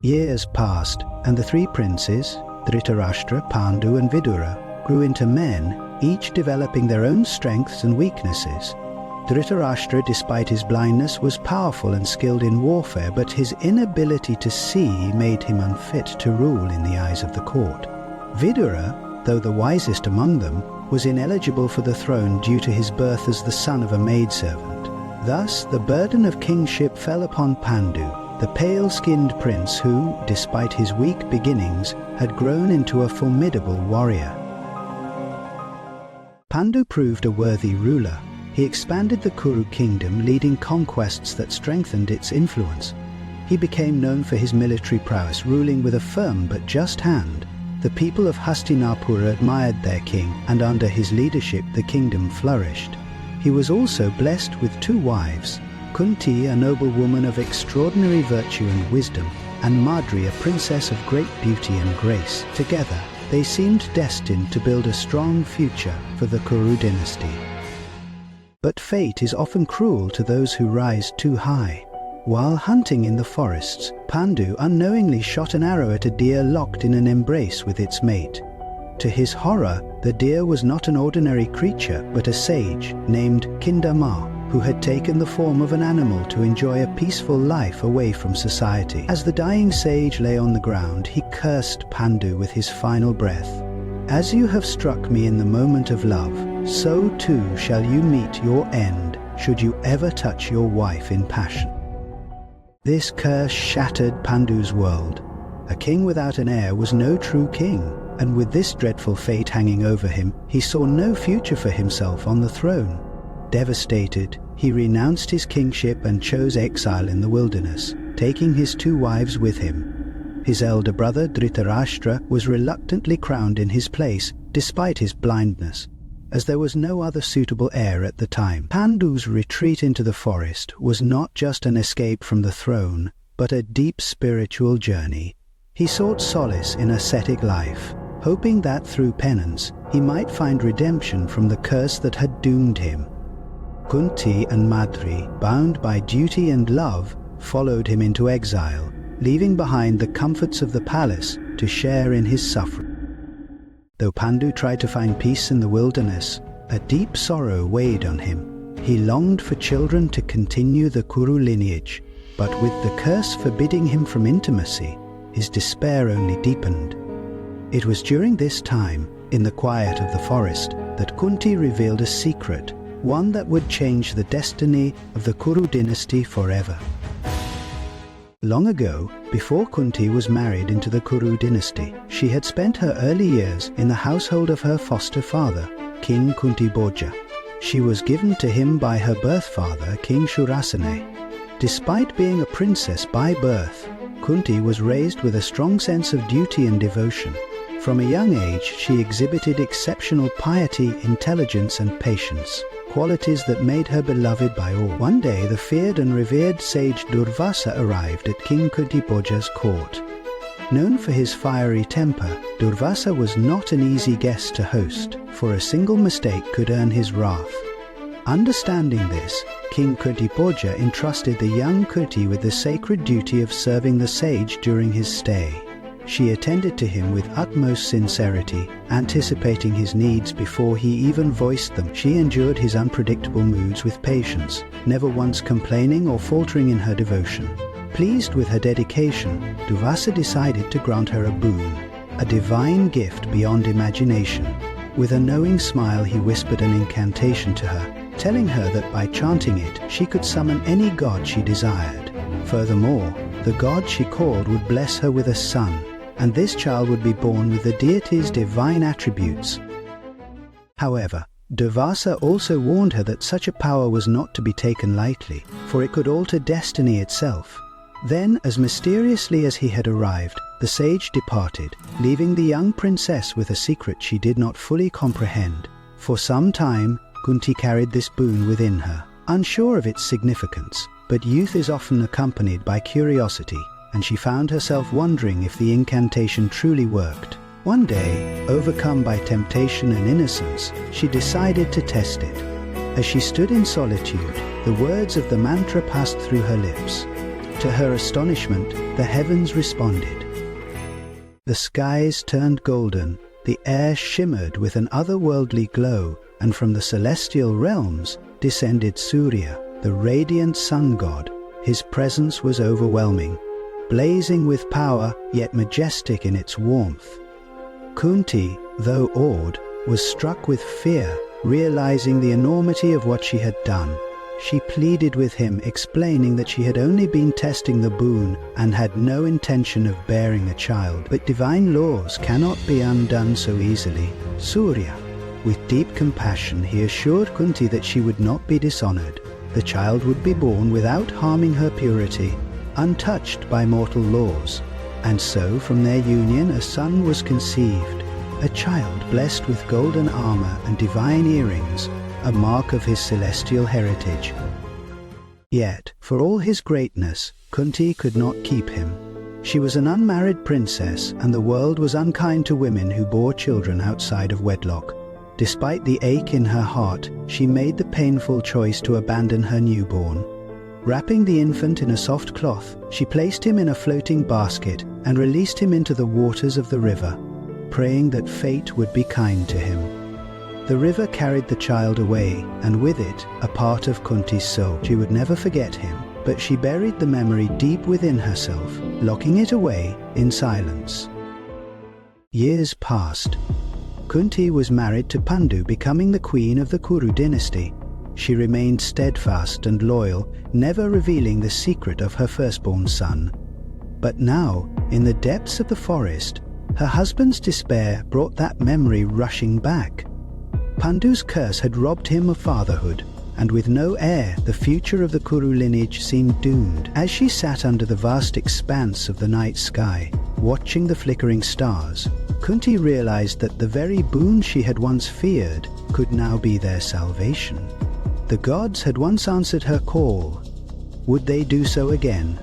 Years passed, and the three princes, Dhritarashtra, Pandu and Vidura, grew into men, each developing their own strengths and weaknesses. Dhritarashtra, despite his blindness, was powerful and skilled in warfare, but his inability to see made him unfit to rule in the eyes of the court. Vidura, though the wisest among them, was ineligible for the throne due to his birth as the son of a maidservant. Thus, the burden of kingship fell upon Pandu, the pale-skinned prince who, despite his weak beginnings, had grown into a formidable warrior. Pandu proved a worthy ruler. He expanded the Kuru kingdom, leading conquests that strengthened its influence. He became known for his military prowess, ruling with a firm but just hand. The people of Hastinapura admired their king, and under his leadership the kingdom flourished. He was also blessed with two wives, Kunti, a noble woman of extraordinary virtue and wisdom, and Madri, a princess of great beauty and grace. Together, they seemed destined to build a strong future for the Kuru dynasty. But fate is often cruel to those who rise too high. While hunting in the forests, Pandu unknowingly shot an arrow at a deer locked in an embrace with its mate. To his horror, the deer was not an ordinary creature, but a sage named Kindama, who had taken the form of an animal to enjoy a peaceful life away from society. As the dying sage lay on the ground, he cursed Pandu with his final breath. "As you have struck me in the moment of love, so too shall you meet your end, should you ever touch your wife in passion." This curse shattered Pandu's world. A king without an heir was no true king, and with this dreadful fate hanging over him, he saw no future for himself on the throne. Devastated, he renounced his kingship and chose exile in the wilderness, taking his two wives with him. His elder brother, Dhritarashtra, was reluctantly crowned in his place, despite his blindness, as there was no other suitable heir at the time. Pandu's retreat into the forest was not just an escape from the throne, but a deep spiritual journey. He sought solace in ascetic life, hoping that through penance he might find redemption from the curse that had doomed him. Kunti and Madri, bound by duty and love, followed him into exile, leaving behind the comforts of the palace to share in his suffering. Though Pandu tried to find peace in the wilderness, a deep sorrow weighed on him. He longed for children to continue the Kuru lineage, but with the curse forbidding him from intimacy, his despair only deepened. It was during this time, in the quiet of the forest, that Kunti revealed a secret, one that would change the destiny of the Kuru dynasty forever. Long ago, before Kunti was married into the Kuru dynasty, she had spent her early years in the household of her foster father, King Kuntibhoja. She was given to him by her birth father, King Shurasana. Despite being a princess by birth, Kunti was raised with a strong sense of duty and devotion. From a young age, she exhibited exceptional piety, intelligence and patience, qualities that made her beloved by all. One day, the feared and revered sage Durvasa arrived at King Kuntibhoja's court. Known for his fiery temper, Durvasa was not an easy guest to host, for a single mistake could earn his wrath. Understanding this, King Kuntibhoja entrusted the young Kunti with the sacred duty of serving the sage during his stay. She attended to him with utmost sincerity, anticipating his needs before he even voiced them. She endured his unpredictable moods with patience, never once complaining or faltering in her devotion. Pleased with her dedication, Durvasa decided to grant her a boon, a divine gift beyond imagination. With a knowing smile, he whispered an incantation to her, telling her that by chanting it, she could summon any god she desired. Furthermore, the god she called would bless her with a son, and this child would be born with the deity's divine attributes. However, Durvasa also warned her that such a power was not to be taken lightly, for it could alter destiny itself. Then, as mysteriously as he had arrived, the sage departed, leaving the young princess with a secret she did not fully comprehend. For some time, Kunti carried this boon within her, unsure of its significance, but youth is often accompanied by curiosity, and she found herself wondering if the incantation truly worked. One day, overcome by temptation and innocence, she decided to test it. As she stood in solitude, the words of the mantra passed through her lips. to her astonishment, the heavens responded. The skies turned golden, the air shimmered with an otherworldly glow, and from the celestial realms descended Surya, the radiant sun god. His presence was overwhelming, blazing with power, yet majestic in its warmth. Kunti, though awed, was struck with fear, realizing the enormity of what she had done. She pleaded with him, explaining that she had only been testing the boon and had no intention of bearing a child. But divine laws cannot be undone so easily. Surya, with deep compassion, he assured Kunti that she would not be dishonored. The child would be born without harming her purity, untouched by mortal laws. And so from their union a son was conceived, a child blessed with golden armor and divine earrings, a mark of his celestial heritage. Yet, for all his greatness, Kunti could not keep him. She was an unmarried princess, and the world was unkind to women who bore children outside of wedlock. Despite the ache in her heart, she made the painful choice to abandon her newborn. Wrapping the infant in a soft cloth, she placed him in a floating basket and released him into the waters of the river, praying that fate would be kind to him. The river carried the child away, and with it, a part of Kunti's soul. She would never forget him, but she buried the memory deep within herself, locking it away in silence. Years passed. Kunti was married to Pandu, becoming the queen of the Kuru dynasty. She remained steadfast and loyal, never revealing the secret of her firstborn son. But now, in the depths of the forest, her husband's despair brought that memory rushing back. Pandu's curse had robbed him of fatherhood, and with no heir, the future of the Kuru lineage seemed doomed. As she sat under the vast expanse of the night sky, watching the flickering stars, Kunti realized that the very boon she had once feared could now be their salvation. The gods had once answered her call. Would they do so again?